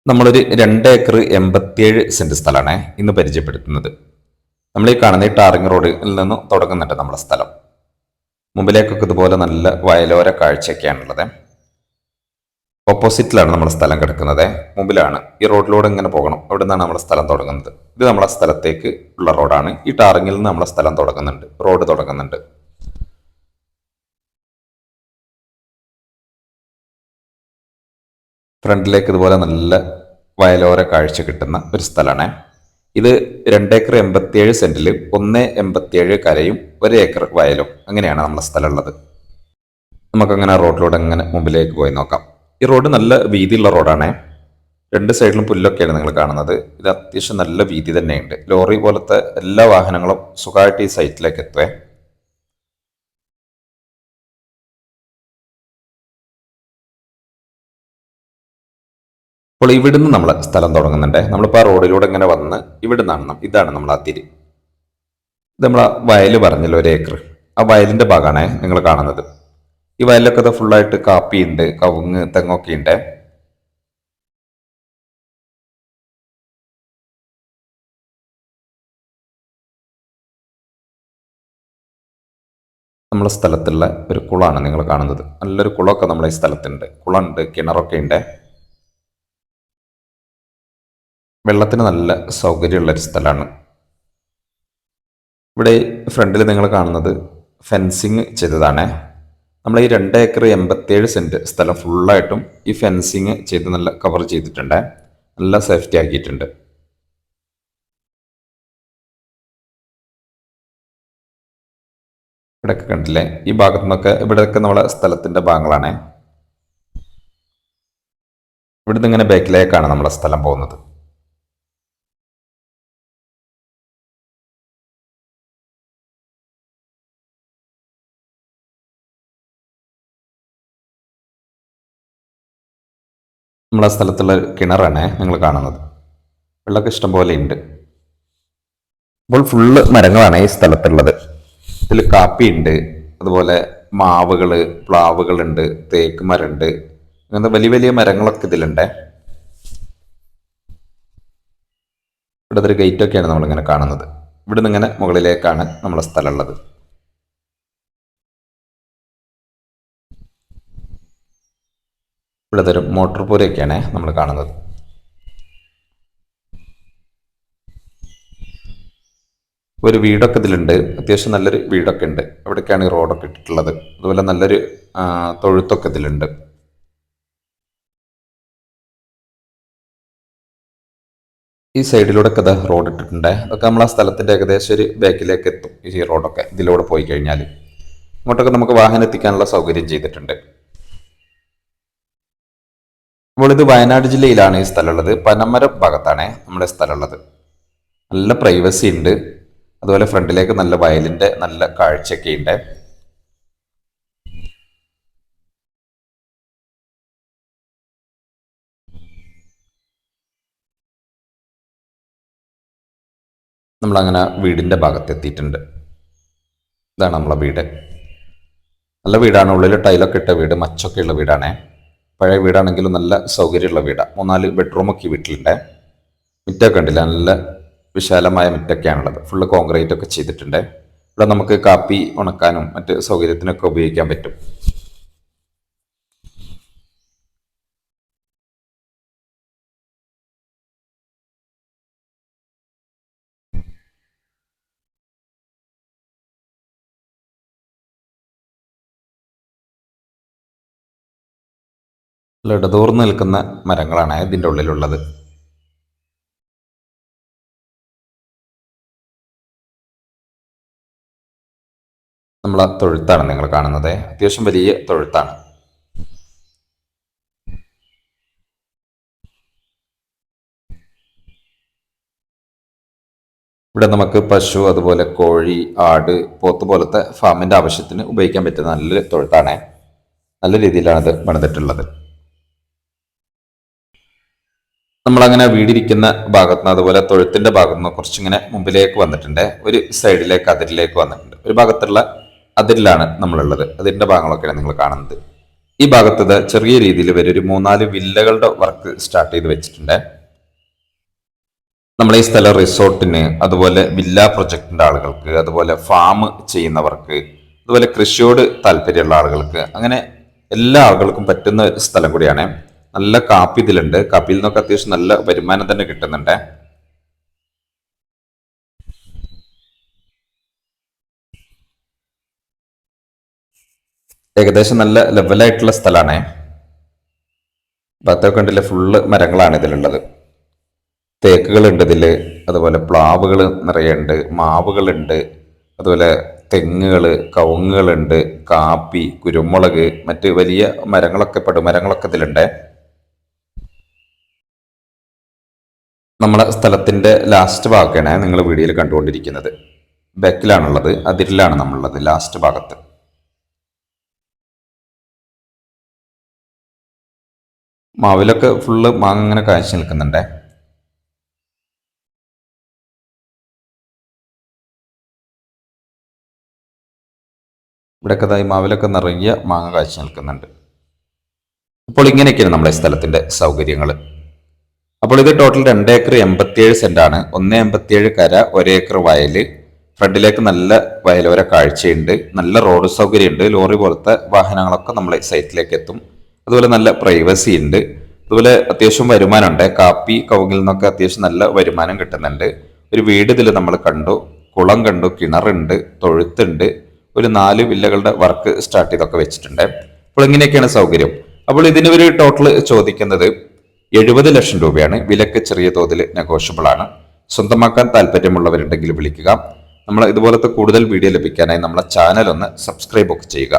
നമ്മളൊരു 2 acre 87 saint സ്ഥലമാണ് ഇന്ന് പരിചയപ്പെടുത്തുന്നത്. നമ്മൾ ഈ കാണുന്ന ഈ ടാറിങ് റോഡിൽ നിന്ന് തുടങ്ങുന്നുണ്ട് നമ്മളെ സ്ഥലം. മുമ്പിലേക്കൊക്കെ ഇതുപോലെ നല്ല വയലോര കാഴ്ചയൊക്കെയാണുള്ളത്. ഓപ്പോസിറ്റിലാണ് നമ്മുടെ സ്ഥലം കിടക്കുന്നത്. മുമ്പിലാണ് ഈ റോഡിലൂടെ ഇങ്ങനെ പോകണം. അവിടെ നിന്നാണ് നമ്മുടെ സ്ഥലം തുടങ്ങുന്നത്. ഇത് നമ്മളെ സ്ഥലത്തേക്ക് ഉള്ള റോഡാണ്. ഈ ടാറിങ്ങിൽ നിന്ന് നമ്മളെ സ്ഥലം തുടങ്ങുന്നുണ്ട്, റോഡ് തുടങ്ങുന്നുണ്ട്. ഫ്രണ്ടിലേക്ക് ഇതുപോലെ നല്ല വയലോര കാഴ്ച കിട്ടുന്ന ഒരു സ്ഥലമാണ് ഇത്. 2 ഏക്കർ 87 സെന്റിൽ 1,87 കരയും 1 ഏക്കർ വയലും, അങ്ങനെയാണ് നമ്മളെ സ്ഥലം ഉള്ളത്. നമുക്കങ്ങനെ റോഡിലൂടെ അങ്ങനെ മുമ്പിലേക്ക് പോയി നോക്കാം. ഈ റോഡ് നല്ല വീതിയുള്ള റോഡാണ്. രണ്ട് സൈഡിലും പുല്ലൊക്കെയാണ് നിങ്ങൾ കാണുന്നത്. ഇത് അത്യാവശ്യം നല്ല വീതി തന്നെയുണ്ട്. ലോറി പോലത്തെ എല്ലാ വാഹനങ്ങളും സുഖമായിട്ട് ഈ സൈറ്റിലേക്ക് എത്തുവേ. അപ്പോൾ ഇവിടുന്ന് നമ്മളെ സ്ഥലം തുടങ്ങുന്നുണ്ട്. നമ്മളിപ്പോൾ ആ റോഡിലൂടെ ഇങ്ങനെ വന്ന് ഇവിടുന്നാണ് ഇതാണ് നമ്മൾ അതിര്. ഇത് നമ്മളെ വയൽ പറഞ്ഞല്ലോ, 1 ഏക്കർ. ആ വയലിന്റെ ഭാഗമാണ് നിങ്ങൾ കാണുന്നത്. ഈ വയലിലൊക്കെ ഇത് ഫുള്ളായിട്ട് കാപ്പി ഉണ്ട്, കവുങ്ങ്, തെങ്ങൊക്കെ ഉണ്ട്. നമ്മളെ സ്ഥലത്തുള്ള ഒരു കുളമാണ് നിങ്ങൾ കാണുന്നത്. നല്ലൊരു കുളമൊക്കെ നമ്മളെ ഈ സ്ഥലത്തുണ്ട്. കുളമുണ്ട്, കിണറൊക്കെ ഉണ്ട്. വെള്ളത്തിന് നല്ല സൗകര്യമുള്ളൊരു സ്ഥലമാണ്. ഇവിടെ ഫ്രണ്ടിൽ നിങ്ങൾ കാണുന്നത് ഫെൻസിങ് ചെയ്തതാണ്. നമ്മൾ ഈ 2 ഏക്കർ 87 സെന്റ് സ്ഥലം ഫുള്ളായിട്ടും ഈ ഫെൻസിങ് ചെയ്ത് നല്ല കവർ ചെയ്തിട്ടുണ്ട്. നല്ല സേഫ്റ്റി ആക്കിയിട്ടുണ്ട്. ഇവിടെയൊക്കെ കണ്ടില്ലേ, ഈ ഭാഗത്തു നിന്നൊക്കെ ഇവിടെയൊക്കെ നമ്മളെ സ്ഥലത്തിന്റെ ഭാഗങ്ങളാണ്. ഇവിടുന്ന് ഇങ്ങനെ ബാക്കിലേക്കാണ് നമ്മളെ സ്ഥലം പോകുന്നത്. നമ്മളെ സ്ഥലത്തുള്ള കിണറാണ് നിങ്ങൾ കാണുന്നത്. വെള്ളമൊക്കെ ഇഷ്ടം പോലെ ഉണ്ട്. ഇപ്പോൾ ഫുള്ള് മരങ്ങളാണ് ഈ സ്ഥലത്തുള്ളത്. ഇതിൽ കാപ്പി ഉണ്ട്, അതുപോലെ മാവുകൾ, പ്ലാവുകളുണ്ട്, തേക്ക് മരമുണ്ട്. അങ്ങനത്തെ വലിയ വലിയ മരങ്ങളൊക്കെ ഇതിലുണ്ട്. ഇവിടെ ഒരു ഗേറ്റൊക്കെയാണ് നമ്മളിങ്ങനെ കാണുന്നത്. ഇവിടുന്ന് ഇങ്ങനെ മുകളിലേക്കാണ് നമ്മളെ സ്ഥലമുള്ളത്. ഇവിടെ ഒരു മോട്ടോർ പുരയൊക്കെയാണ് നമ്മൾ കാണുന്നത്. ഒരു വീടൊക്കെ ഇതിലുണ്ട്. അത്യാവശ്യം നല്ലൊരു വീടൊക്കെ ഉണ്ട്. അവിടേക്കാണ് ഈ റോഡൊക്കെ ഇട്ടിട്ടുള്ളത്. അതുപോലെ നല്ലൊരു തൊഴുത്തൊക്കെ ഇതിലുണ്ട്. ഈ സൈഡിലൂടെ ഒക്കെ റോഡ് ഇട്ടിട്ടുണ്ട്. അതൊക്കെ നമ്മളെ സ്ഥലത്തിന്റെ ഏകദേശം ഒരു ബാക്കിലേക്ക് എത്തും. ഈ റോഡൊക്കെ ഇതിലൂടെ പോയി കഴിഞ്ഞാൽ ഇങ്ങോട്ടൊക്കെ നമുക്ക് വാഹനം എത്തിക്കാനുള്ള സൗകര്യം ചെയ്തിട്ടുണ്ട്. അപ്പോൾ ഇത് വയനാട് ജില്ലയിലാണ് ഈ സ്ഥലമുള്ളത്. പനമരം ഭാഗത്താണ് നമ്മുടെ സ്ഥലമുള്ളത്. നല്ല പ്രൈവസി ഉണ്ട്. അതുപോലെ ഫ്രണ്ടിലേക്ക് നല്ല വയലിന്റെ നല്ല കാഴ്ചയൊക്കെ ഉണ്ട്. നമ്മളങ്ങനെ വീടിന്റെ ഭാഗത്ത് എത്തിയിട്ടുണ്ട്. ഇതാണ് നമ്മളെ വീട്. നല്ല വീടാണ്. ഉള്ളിൽ ടൈലൊക്കെ ഇട്ട വീട്, മച്ചൊക്കെ ഉള്ള വീടാണ്. പഴയ വീടാണെങ്കിലും നല്ല സൗകര്യമുള്ള വീടാണ്. 3-4 ബെഡ്റൂമൊക്കെ ഈ വീട്ടിലുണ്ട്. മുറ്റമൊക്കെ ഉണ്ടല്ല, നല്ല വിശാലമായ മുറ്റൊക്കെയാണുള്ളത്. ഫുള്ള് കോൺക്രീറ്റ് ഒക്കെ ചെയ്തിട്ടുണ്ട്. ഇവിടെ നമുക്ക് കാപ്പി ഉണക്കാനും മറ്റ് സൗകര്യത്തിനൊക്കെ ഉപയോഗിക്കാൻ പറ്റും. നല്ല ഇടതൂർന്ന് നിൽക്കുന്ന മരങ്ങളാണ് ഇതിൻ്റെ ഉള്ളിലുള്ളത്. നമ്മളെ തൊഴുത്താണ് നിങ്ങൾ കാണുന്നത്. അത്യാവശ്യം വലിയ തൊഴുത്താണ്. ഇവിടെ നമുക്ക് പശു, അതുപോലെ കോഴി, ആട്, പോത്ത് പോലത്തെ ഫാമിന്റെ ആവശ്യത്തിന് ഉപയോഗിക്കാൻ പറ്റുന്ന നല്ലൊരു തൊഴുത്താണ്. നല്ല രീതിയിലാണ് ഇത് പണിതിട്ടുള്ളത്. നമ്മളങ്ങനെ വീടിരിക്കുന്ന ഭാഗത്തുനിന്ന്, അതുപോലെ തൊഴുത്തിന്റെ ഭാഗത്തുനിന്ന് കുറച്ചിങ്ങനെ മുമ്പിലേക്ക് വന്നിട്ടുണ്ട്. ഒരു സൈഡിലേക്ക് അതിരിലേക്ക് വന്നിട്ടുണ്ട്. ഒരു ഭാഗത്തുള്ള അതിരിലാണ് നമ്മളുള്ളത്. അതിന്റെ ഭാഗങ്ങളൊക്കെയാണ് നിങ്ങൾ കാണുന്നത്. ഈ ഭാഗത്ത് ഇത് ചെറിയ രീതിയിൽ വരെ ഒരു 3-4 വില്ലകളുടെ വർക്ക് സ്റ്റാർട്ട് ചെയ്ത് വെച്ചിട്ടുണ്ട്. നമ്മൾ ഈ സ്ഥലം റിസോർട്ടിന്, അതുപോലെ വില്ല പ്രൊജക്ടിന്റെ ആളുകൾക്ക്, അതുപോലെ ഫാം ചെയ്യുന്നവർക്ക്, അതുപോലെ കൃഷിയോട് താല്പര്യമുള്ള ആളുകൾക്ക്, അങ്ങനെ എല്ലാ ആളുകൾക്കും പറ്റുന്ന ഒരു സ്ഥലം കൂടിയാണ്. നല്ല കാപ്പി ഇതിലുണ്ട്. കാപ്പിയിൽ നിന്നൊക്കെ അത്യാവശ്യം നല്ല വരുമാനം തന്നെ കിട്ടുന്നുണ്ട്. ഏകദേശം നല്ല ലെവലായിട്ടുള്ള സ്ഥലമാണ്. ഭാഗത്തൊക്കെ കണ്ടില്ല, ഫുള്ള് മരങ്ങളാണ് ഇതിലുള്ളത്. തേക്കുകളുണ്ട് ഇതിൽ, അതുപോലെ പ്ലാവുകൾ നിറയുണ്ട്, മാവുകളുണ്ട്, അതുപോലെ തെങ്ങുകൾ, കവുങ്ങുകളുണ്ട്, കാപ്പി, കുരുമുളക്, മറ്റ് വലിയ മരങ്ങളൊക്കെ, പടുമരങ്ങളൊക്കെ ഇതിലുണ്ട്. നമ്മളെ സ്ഥലത്തിന്റെ ലാസ്റ്റ് ഭാഗമാണ് നിങ്ങൾ വീഡിയോയിൽ കണ്ടുകൊണ്ടിരിക്കുന്നത്. ബാക്കിലാണുള്ളത്, അതിരിലാണ് നമ്മളുള്ളത്, ലാസ്റ്റ് ഭാഗത്ത്. മാവിലൊക്കെ ഫുള്ള് മാങ്ങ ഇങ്ങനെ കാഴ്ച നിൽക്കുന്നുണ്ട്. ഇവിടെയൊക്കെ മാവിലൊക്കെ നിറയെ മാങ്ങ കാഴ്ച നിൽക്കുന്നുണ്ട്. അപ്പോൾ ഇങ്ങനെയൊക്കെയാണ് നമ്മുടെ സ്ഥലത്തിന്റെ സൗകര്യങ്ങൾ. അപ്പോൾ ഇത് ടോട്ടൽ 2 ഏക്കർ 87 സെന്റാണ്. 187 കര, 1 ഏക്കർ വയല്. ഫ്രണ്ടിലേക്ക് നല്ല വയലോര കാഴ്ചയുണ്ട്, നല്ല റോഡ് സൗകര്യമുണ്ട്, ലോറി പോലത്തെ വാഹനങ്ങളൊക്കെ നമ്മളെ സൈറ്റിലേക്ക് എത്തും. അതുപോലെ നല്ല പ്രൈവസി ഉണ്ട്. അതുപോലെ അത്യാവശ്യം വരുമാനമുണ്ട്. കാപ്പി കവുങ്ങിൽ നിന്നൊക്കെ അത്യാവശ്യം നല്ല വരുമാനം കിട്ടുന്നുണ്ട്. ഒരു വീട് ഇതിൽ നമ്മൾ കണ്ടു, കുളം കണ്ടു, കിണറുണ്ട്, തൊഴുത്തുണ്ട്, ഒരു 4 വില്ലകളുടെ വർക്ക് സ്റ്റാർട്ട് ചെയ്തൊക്കെ വെച്ചിട്ടുണ്ട്. അപ്പോൾ ഇങ്ങനെയൊക്കെയാണ് സൗകര്യം. അപ്പോൾ ഇതിന് ഒരു ടോട്ടൽ ചോദിക്കുന്നത് 70 ലക്ഷം രൂപയാണ്. വിലക്ക് ചെറിയ തോതിൽ നെഗോഷ്യബിൾ ആണ്. സ്വന്തമാക്കാൻ താല്പര്യമുള്ളവരുണ്ടെങ്കിൽ വിളിക്കുക. നമ്മൾ ഇതുപോലത്തെ കൂടുതൽ വീഡിയോ ലഭിക്കാനായി നമ്മളെ ചാനൽ ഒന്ന് സബ്സ്ക്രൈബ് ഒക്കെ ചെയ്യുക.